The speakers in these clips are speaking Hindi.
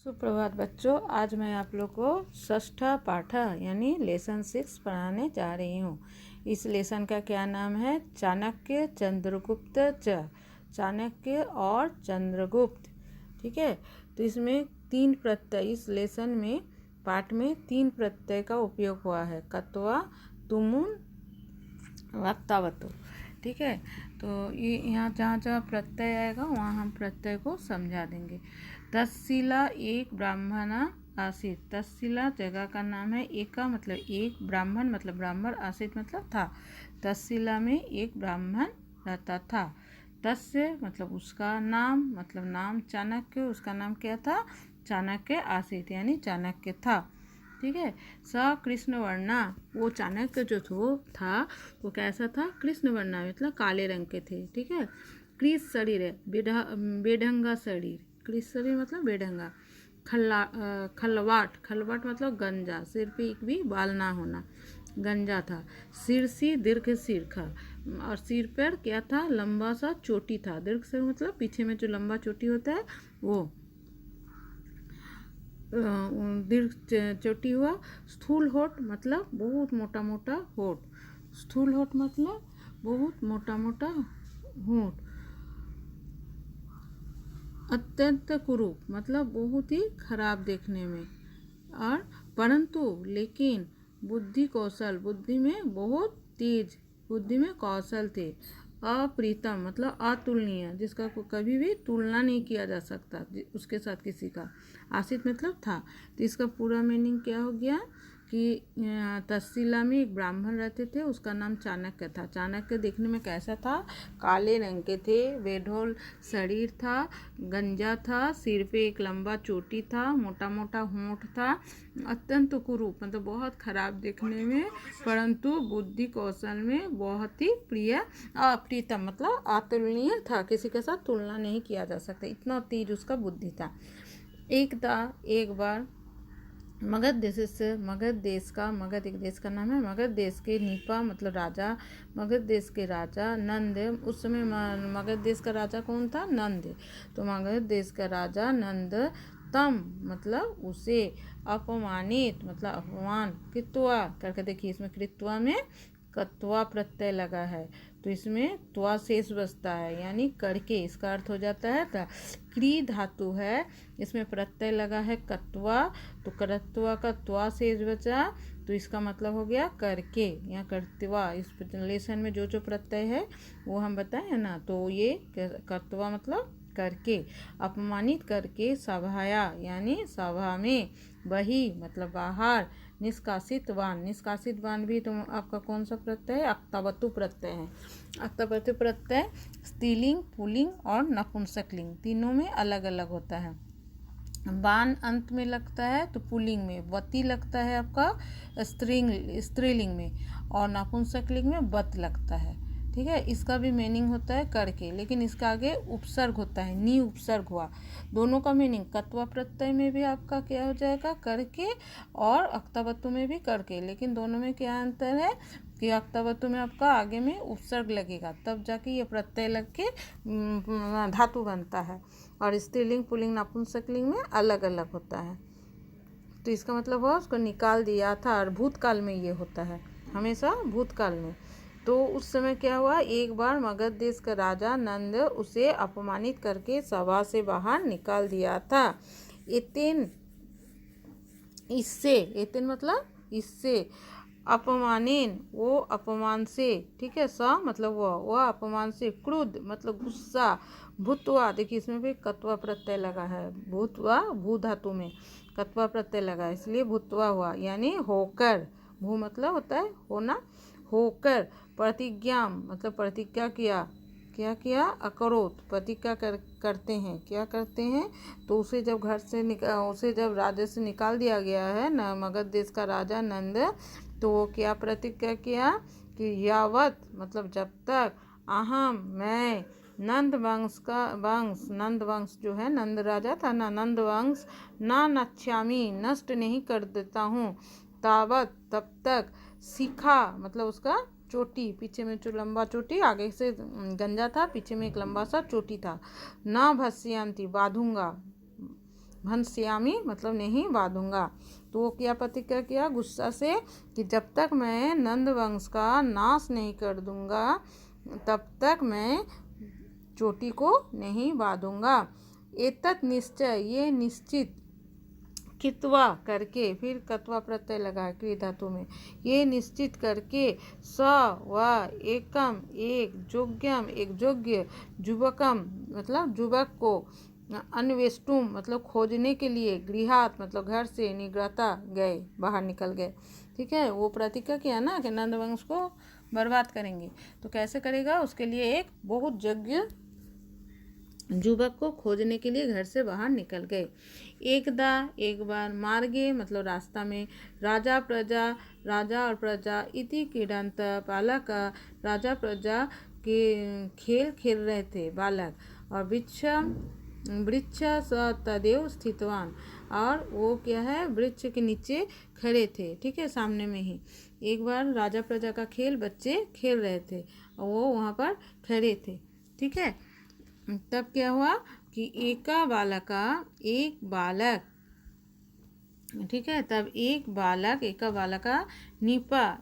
सुप्रभात बच्चों, आज मैं आप लोग को षष्ठा पाठा यानी लेसन 6 पढ़ाने जा रही हूँ। इस लेसन का क्या नाम है? चाणक्य चंद्रगुप्त चाणक्य और चंद्रगुप्त। ठीक है, तो इसमें 3 प्रत्यय, इस लेसन में पाठ में 3 प्रत्यय का उपयोग हुआ है, कत्वा, तुमुन, वक्तावतु। ठीक है, तो ये यहाँ जहाँ जहाँ प्रत्यय आएगा वहाँ हम प्रत्यय को समझा देंगे। तक्षशिला एक ब्राह्मणा आसीत। तक्षशिला जगह का नाम है। एक का मतलब एक, ब्राह्मण मतलब ब्राह्मण, आसीत मतलब था। तक्षशिला में एक ब्राह्मण रहता था। तस्य मतलब उसका नाम, मतलब नाम चाणक्य, उसका नाम क्या था? चाणक्य आसीत यानी चाणक्य था। ठीक है, स कृष्ण वर्णा, वो चाणक्य जो था वो कैसा था? कृष्ण वर्णा मतलब काले रंग के थे। ठीक है, कृष शरीर है, बेढंगा शरीर, कृष शरीर मतलब बेढंगा। खलवाट मतलब गंजा, सिर पे एक भी बाल ना होना, गंजा था। शीर्षी दीर्घ शीर्ष, और सिर पर क्या था? लंबा सा चोटी था। दीर्घ शीर्ष मतलब पीछे में जो लंबा चोटी होता है वो दीर्घ चोटी हुआ। स्थूल होठ मतलब बहुत मोटा मोटा होठ, स्थूल होठ मतलब बहुत मोटा मोटा होठ। अत्यंत कुरूप मतलब बहुत ही खराब देखने में, और परंतु लेकिन बुद्धि कौशल, बुद्धि में बहुत तेज, बुद्धि में कौशल थे। अप्रीतम मतलब अतुलनीय, जिसका कभी भी तुलना नहीं किया जा सकता उसके साथ किसी का। आसित मतलब था। तो इसका पूरा मीनिंग क्या हो गया कि तक्षशिला में एक ब्राह्मण रहते थे, उसका नाम चाणक्य था। चाणक्य देखने में कैसा था? काले रंग के थे, बेढोल शरीर था, गंजा था, सिर पे एक लंबा चोटी था, मोटा मोटा होंठ था। अत्यंत कुरूप मतलब बहुत खराब देखने में, परंतु बुद्धि कौशल में बहुत ही प्रिय, अप्रीतम मतलब अतुलनीय था, किसी के साथ तुलना नहीं किया जा सकता, इतना तेज उसका बुद्धि था। एक बार मगध देश से, मगध एक देश का नाम है। मगध देश के निपा मतलब राजा, मगध देश के राजा नंद, उस समय मगध देश का राजा कौन था? नंद। तो मगध देश का राजा नंद तम मतलब उसे, अपमानित मतलब अपमान, कृत्वा करके देखिए, इसमें कृत्वा में कत्वा प्रत्यय लगा है, तो इसमें त्वा शेष बचता है यानी करके, इसका अर्थ हो जाता है क्री धातु है, इसमें प्रत्यय लगा है कत्वा, तो करत्वा का त्वा शेष बचा, तो इसका मतलब हो गया करके। यहाँ कर्तवा, इस लेसन में जो जो प्रत्यय है वो हम बताएं है ना, तो ये कर्तवा मतलब करके, अपमानित करके, सभाया यानी सभा में, बही मतलब बाहर, निष्कासित वान भी तो आपका कौन सा प्रत्यय है? अक्तावतु प्रत्यय है। अक्तावतु प्रत्यय स्त्रीलिंग, पुल्लिंग और नपुंसकलिंग तीनों में अलग अलग होता है। बान अंत में लगता है तो पुल्लिंग में, वती लगता है आपका स्त्रीलिंग में, और नपुंसकलिंग में बत लगता है। ठीक है, इसका भी मीनिंग होता है करके, लेकिन इसका आगे उपसर्ग होता है, नी उपसर्ग हुआ। दोनों का मीनिंग कत्वा प्रत्यय में भी आपका क्या हो जाएगा? करके, और अक्तावतु में भी करके, लेकिन दोनों में क्या अंतर है कि अक्तावतु में आपका आगे में उपसर्ग लगेगा, तब जाके ये प्रत्यय लग के धातु बनता है, और स्त्रीलिंग, पुल्लिंग, नपुंसकलिंग में अलग अलग होता है। तो इसका मतलब हुआ उसको निकाल दिया था, और भूतकाल में ये होता है, हमेशा भूतकाल में। तो उस समय क्या हुआ? एक बार मगध देश का राजा नंद उसे अपमानित करके सभा से बाहर निकाल दिया था। एतेन इससे, एतेन मतलब इससे, अपमानेन वो अपमान से, ठीक है, स मतलब वह अपमान से, क्रुद्ध मतलब गुस्सा, भूतवा देखिए इसमें भी कत्वा प्रत्यय लगा है, भूतवा भू धातु में कत्वा प्रत्यय लगा है, इसलिए भूतवा हुआ यानी होकर, भू मतलब होता है होना, होकर, प्रतिज्ञा मतलब प्रतिज्ञा किया, क्या किया? अकरोत प्रतिज्ञा करते हैं, क्या करते हैं? तो उसे जब घर से उसे जब राज्य से निकाल दिया गया है न, मगध देश का राजा नंद, तो वो क्या प्रतिज्ञा किया कि यावत मतलब जब तक, अहम मैं, नंद वंश जो है, नंद राजा था ना, नंद वंश ना नच्छामी नष्ट नहीं कर देता हूँ, तावत तब तक, शिखा मतलब उसका चोटी, पीछे में जो लंबा चोटी, आगे से गंजा था, पीछे में एक लंबा सा चोटी था, ना भस्यांती बांधूंगा, भंस्यामी मतलब नहीं बांधूंगा। तो वो क्या प्रतिज्ञा किया गुस्सा से कि जब तक मैं नंद वंश का नाश नहीं कर दूंगा तब तक मैं चोटी को नहीं बांधूंगा। एतत् निश्चय ये निश्चित कित्वा करके, फिर कत्वा प्रत्यय लगा क्रिया धातु में, ये निश्चित करके स व एकम एक योग्यम एक योग्य युवकम मतलब युवक को अन्वेष्टुम मतलब खोजने के लिए गृहात मतलब घर से निग्रहता गए बाहर निकल गए। ठीक है, वो प्रतिज्ञा किया ना कि नंद वंश को बर्बाद करेंगे, तो कैसे करेगा उसके लिए एक बहुत योग्य युवक को खोजने के लिए घर से बाहर निकल गए। एकदा एक बार मार्गे मतलब रास्ता में राजा प्रजा राजा और प्रजा इति क्रीडंत बालक राजा प्रजा के खेल खेल रहे थे बालक और वृक्ष स तदेव स्थितवान और वो क्या है वृक्ष के नीचे खड़े थे। ठीक है, सामने में ही एक बार राजा प्रजा का खेल बच्चे खेल रहे थे और वो वहाँ पर खड़े थे। ठीक है, तब क्या हुआ कि एक बालक ठीक है, तब एक बालका निपा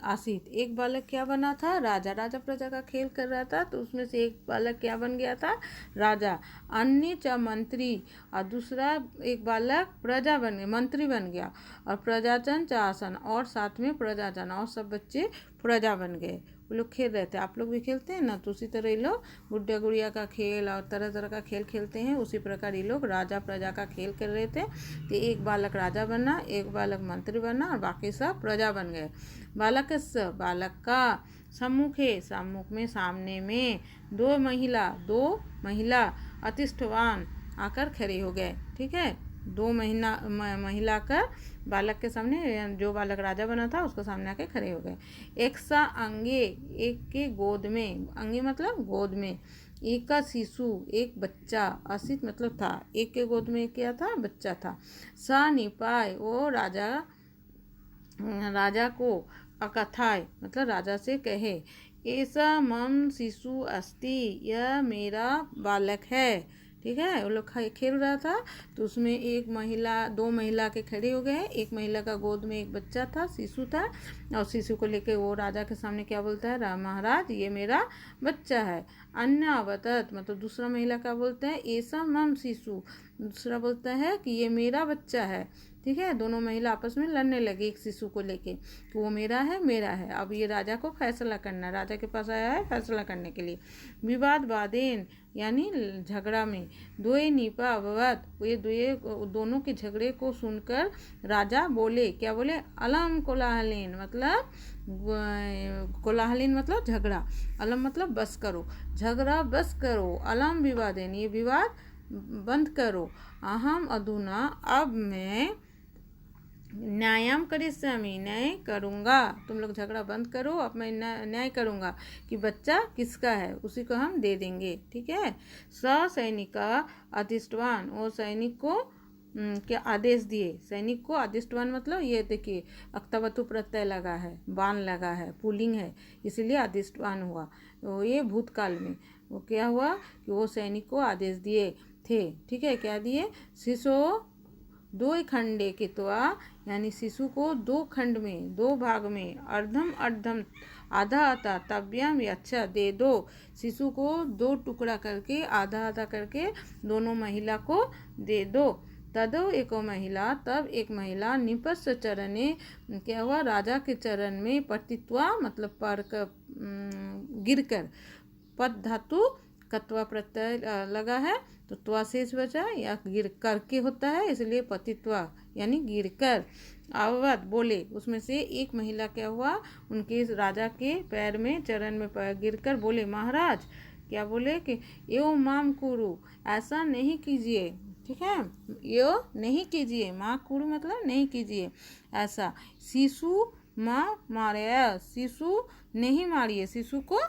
आसित एक बालक क्या बना था राजा प्रजा का खेल कर रहा था, तो उसमें से एक बालक क्या बन गया था राजा, अन्य च मंत्री और दूसरा एक बालक प्रजा बन गया मंत्री बन गया और प्रजाजन च आसन और साथ में प्रजाजन और सब बच्चे प्रजा बन गए। वो लोग खेल रहे थे, आप लोग भी खेलते हैं ना, तो उसी तरह ये लोग गुड्डा गुड़िया का खेल और तरह तरह का खेल खेलते हैं, उसी प्रकार ये लोग राजा प्रजा का खेल कर रहे थे। तो एक बालक राजा बना एक बालक मंत्री बना और बाकी सब प्रजा बन गए। बालक का सम्मुख में सामने में दो महिला अतिष्ठवान आकर खड़े हो गए। ठीक है, दो महिला का बालक के सामने जो बालक राजा बना था उसके सामने आके खड़े हो गए। एक सा अंगे एक के गोद में, अंगे मतलब गोद में, एक का शिशु एक बच्चा, असित मतलब था, एक के गोद में क्या था बच्चा था। सा निपाय वो राजा को अकथाय मतलब राजा से कहे, ऐसा मम शिशु अस्ति यह मेरा बालक है। ठीक है, वो लोग खेल रहा था तो उसमें दो महिला के खड़े हो गए, एक महिला का गोद में एक बच्चा था शिशु था और शिशु को लेके वो राजा के सामने क्या बोलता है महाराज ये मेरा बच्चा है। अन्य अवतत मतलब दूसरा महिला का बोलता है ऐसा मम शिशु, दूसरा बोलता है कि ये मेरा बच्चा है। ठीक है, दोनों महिला आपस में लड़ने लगे एक शिशु को लेके कि वो मेरा है। अब ये राजा को फैसला करना है, राजा के पास आया है फैसला करने के लिए। विवाद बादेन यानी झगड़ा में द्वय निपा अववत, ये दोनों के झगड़े को सुनकर राजा बोले, क्या बोले, अलम कोलाहलीन मतलब झगड़ा, अलम मतलब बस करो, झगड़ा बस करो, अलम विवादेन ये विवाद बंद करो, अहम अधुना अब मैं न्यायम करिष्यामि न्याय करूँगा, तुम लोग झगड़ा बंद करो, अब मैं न्याय करूँगा कि बच्चा किसका है उसी को हम दे देंगे। ठीक है, सैनिका अधिष्ठवान वो सैनिक को क्या आदेश दिए, सैनिक को अधिष्ठवान मतलब ये देखिए अक्तवतु प्रत्यय लगा है, बाण लगा है, पुलिंग है, इसलिए अधिष्ठवान हुआ। तो ये भूतकाल में वो क्या हुआ कि वो सैनिक को आदेश दिए थे। ठीक है, क्या दिए, शिशु दो खंडे कित्वा यानी शिशु को दो खंड में दो भाग में अर्धम आधा आधा तव्यम अच्छा दे दो, शिशु को दो टुकड़ा करके आधा करके दोनों महिला को दे दो। तदो एको महिला तब एक महिला निपस चरणे क्या हुआ राजा के चरण में पतित्वा मतलब पर गिरकर, पद धातु कत्वा प्रत्यय लगा है तो त्वा शेष बचा या गिर करके होता है इसलिए पतित्वा यानी गिरकर। अववत बोले, उसमें से एक महिला क्या हुआ उनके राजा के पैर में चरण में गिरकर बोले महाराज, क्या बोले कि यो माम कुरु ऐसा नहीं कीजिए। ठीक है, यो नहीं कीजिए, माँ कुरु मतलब नहीं कीजिए ऐसा, शिशु माँ मारे, शिशु नहीं मारिए, शिशु को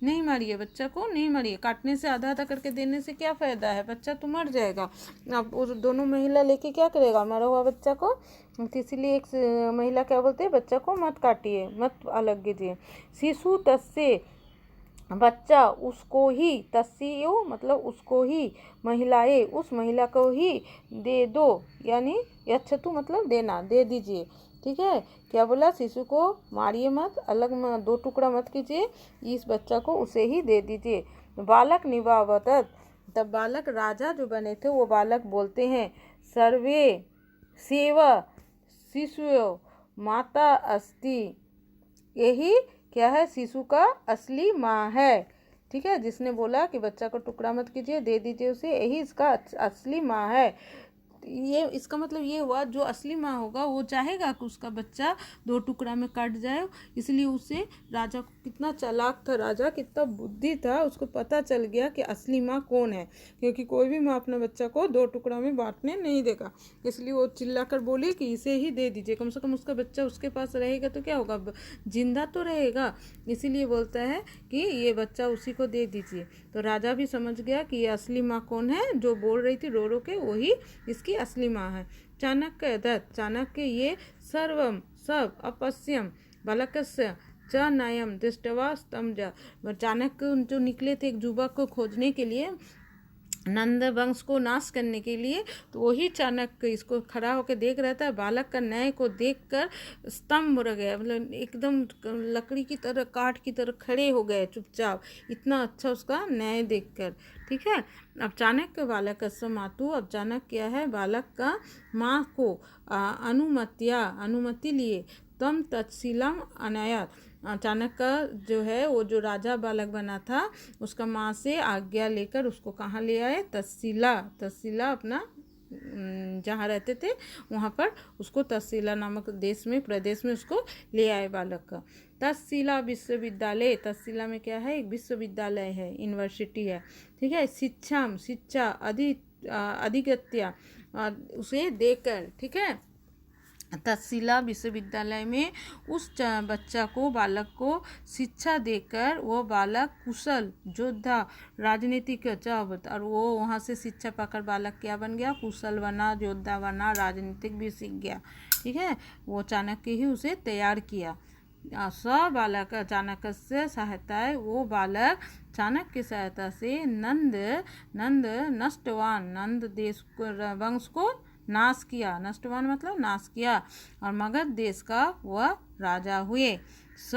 नहीं मारिए, बच्चा को नहीं मारिए, काटने से आधा करके देने से क्या फ़ायदा है, बच्चा तो मर जाएगा। अब उस दोनों महिला लेके क्या करेगा मरा हुआ बच्चा को, तो इसलिए एक महिला क्या बोलते हैं बच्चा को मत काटिए, मत अलग कीजिए। शिशु तस्य बच्चा उसको ही, तस्यो मतलब उसको ही, महिलाएं उस महिला को ही दे दो, यानी यच्छतु मतलब देना, दे दीजिए। ठीक है, क्या बोला, शिशु को मारिए मत, अलग दो टुकड़ा मत कीजिए, इस बच्चा को उसे ही दे दीजिए। बालक निवावतत, तब बालक राजा जो बने थे वो बालक बोलते हैं, सर्वे सेव शिशु माता अस्ति, यही क्या है, शिशु का असली माँ है। ठीक है, जिसने बोला कि बच्चा को टुकड़ा मत कीजिए, दे दीजिए उसे, यही इसका असली माँ है। ये इसका मतलब ये हुआ, जो असली माँ होगा वो चाहेगा कि उसका बच्चा दो टुकड़ा में कट जाए, इसलिए उसे, राजा को कितना चालाक था, राजा कितना बुद्धि था, उसको पता चल गया कि असली माँ कौन है, क्योंकि कोई भी माँ अपने बच्चा को दो टुकड़ा में बांटने नहीं देगा। इसलिए वो चिल्लाकर बोली कि इसे ही दे दीजिए, कम से कम उसका बच्चा उसके पास रहेगा तो क्या होगा, जिंदा तो रहेगा। इसीलिए बोलता है कि ये बच्चा उसी को दे दीजिए। तो राजा भी समझ गया कि ये असली माँ कौन है, जो बोल रही थी रो रो के, वही इसकी असली माँ है। चाणक्य दत्त, चाणक्य ये सर्वम सब अपश्यम बालकस्य च नयम दृष्टवा स्तम्जा, चाणक्य जो निकले थे एक युवक को खोजने के लिए, नंद वंश को नाश करने के लिए, तो वही चाणक्य इसको खड़ा होकर देख रहा था, बालक का न्याय को देखकर स्तंभ रह गया, मतलब एकदम लकड़ी की तरह, काठ की तरह खड़े हो गए चुपचाप, इतना अच्छा उसका न्याय देखकर। ठीक है, अब चाणक्य बालक मातु, अब चाणक्य क्या है, बालक का माँ को अनुमति लिए, तम तत्शीलम अनायात, अचानक का जो है वो जो राजा बालक बना था उसका माँ से आज्ञा लेकर उसको कहाँ ले आए, तस्सीला अपना जहाँ रहते थे वहाँ पर उसको तस्सीला नामक देश में, प्रदेश में उसको ले आए बालक का। तस्सीला विश्वविद्यालय, तस्सीला में क्या है, एक विश्वविद्यालय है, यूनिवर्सिटी है। ठीक है, शिक्षा अधिगत्या उसे देकर, ठीक है, तक्षशिला विश्वविद्यालय में उस बच्चा को, बालक को शिक्षा देकर वो बालक कुशल योद्धा, राजनीतिक चाहत, और वो वहाँ से शिक्षा पाकर बालक क्या बन गया, कुशल बना, योद्धा बना, राजनीतिक भी सीख गया। ठीक है, वो चाणक्य ही उसे तैयार किया। स बालक चाणक्य से सहायता है, वो बालक चाणक्य की सहायता से नंद नष्टवान, नंद देश वंश को नाश किया, नष्टवान मतलब नाश किया, और मगध देश का वह राजा हुए। स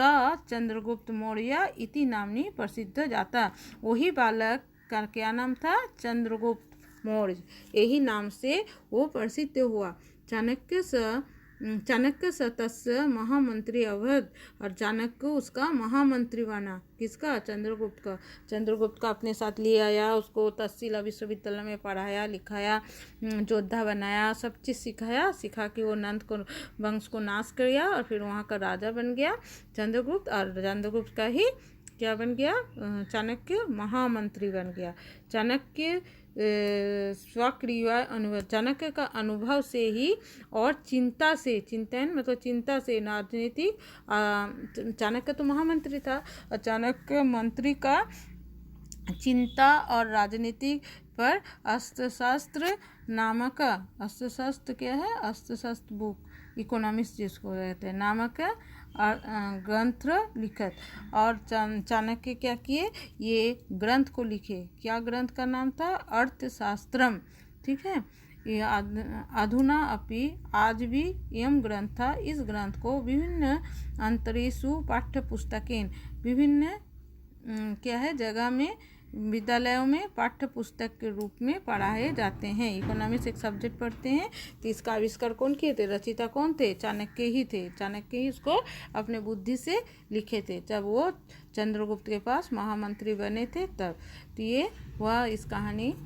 चंद्रगुप्त मौर्य इति नामनी प्रसिद्ध जाता, वही बालक का क्या नाम था, चंद्रगुप्त मौर्य, यही नाम से वो प्रसिद्ध हुआ। चाणक्य तस्य महामंत्री अवध, और चाणक्य उसका महामंत्री बना, किसका, चंद्रगुप्त का अपने साथ ले आया, उसको तक्षशिला विश्वविद्यालय में पढ़ाया लिखाया, योद्धा बनाया, सब चीज़ सिखा के वो नंद को वंश को नाश कर गया, और फिर वहाँ का राजा बन गया चंद्रगुप्त, और चंद्रगुप्त का ही क्या बन गया, चाणक्य महामंत्री बन गया। चाणक्य स्वक्रिया अनुभव, चाणक्य का अनुभव से ही और चिंता से, चिंतन मतलब चिंता से, राजनीतिक, चाणक्य तो महामंत्री था, चाणक्य मंत्री का चिंता और राजनीति पर अर्थशास्त्र नामक, अर्थशास्त्र क्या है, अर्थशास्त्र बुक, इकोनॉमिक्स जिसको कहते हैं, नामक ग्रंथ लिखत, और चाणक्य क्या किए, ये ग्रंथ को लिखे, क्या ग्रंथ का नाम था, अर्थशास्त्रम। ठीक है, ये अधुना अपि, आज भी यम ग्रंथ था, इस ग्रंथ को विभिन्न अंतरेषु पाठ्य पुस्तकें, विभिन्न क्या है जगह में, विद्यालयों में पाठ्य पुस्तक के रूप में पढ़ाए जाते हैं। इकोनॉमिक्स एक सब्जेक्ट पढ़ते हैं, तो इसका आविष्कार कौन किए थे, रचयिता कौन थे, चाणक्य ही थे, चाणक्य ही इसको अपने बुद्धि से लिखे थे, जब वो चंद्रगुप्त के पास महामंत्री बने थे तब। तो ये वह इस कहानी,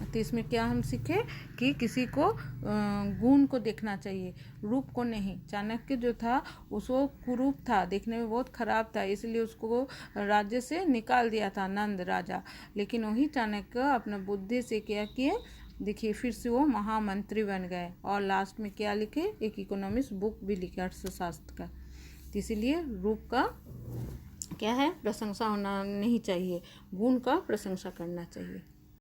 तो इसमें क्या हम सीखे कि किसी को गुण को देखना चाहिए, रूप को नहीं। चाणक्य जो था उसको कुरूप था, देखने में बहुत खराब था, इसलिए उसको राज्य से निकाल दिया था नंद राजा, लेकिन वही चाणक्य अपना बुद्धि से क्या किए, देखिए फिर से वो महामंत्री बन गए, और लास्ट में क्या लिखे, एक इकोनॉमिक्स बुक भी लिखे अर्थशास्त्र का। तो इसीलिए रूप का क्या है, प्रशंसा होना नहीं चाहिए, गुण का प्रशंसा करना चाहिए।